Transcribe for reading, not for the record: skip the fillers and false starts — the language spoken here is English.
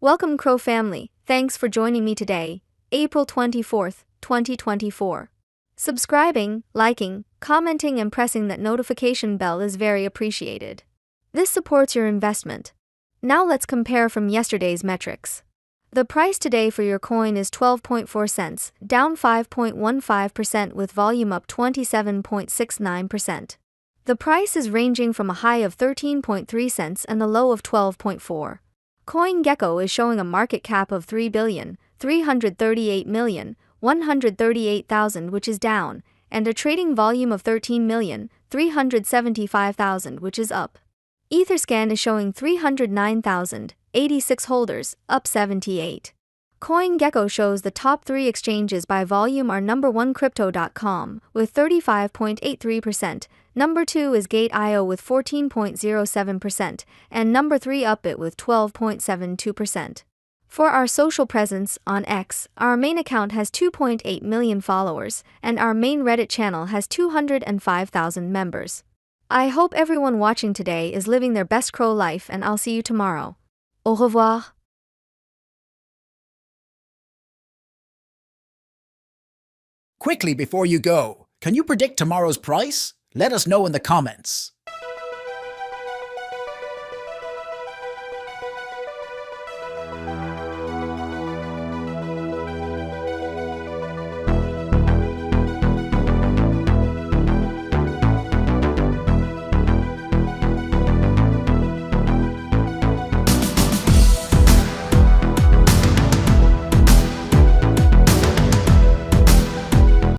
Welcome, CRO family. Thanks for joining me today, April 24th, 2024. Subscribing, liking, commenting, and pressing that notification bell is very appreciated. This supports your investment. Now let's compare from yesterday's metrics. The price today for your coin is 12.4 cents, down 5.15% with volume up 27.69%. The price is ranging from a high of 13.3 cents and the low of 12.4. CoinGecko is showing a market cap of 3,338,138,000, which is down, and a trading volume of 13,375,000, which is up. Etherscan is showing 309,086 holders, up 78. CoinGecko shows the top 3 exchanges by volume are number 1 Crypto.com with 35.83%, number 2 is Gate.io with 14.07%, and number 3 Upbit with 12.72%. For our social presence on X, our main account has 2.8 million followers, and our main Reddit channel has 205,000 members. I hope everyone watching today is living their best CRO life, and I'll see you tomorrow. Au revoir. Quickly before you go, can you predict tomorrow's price? Let us know in the comments.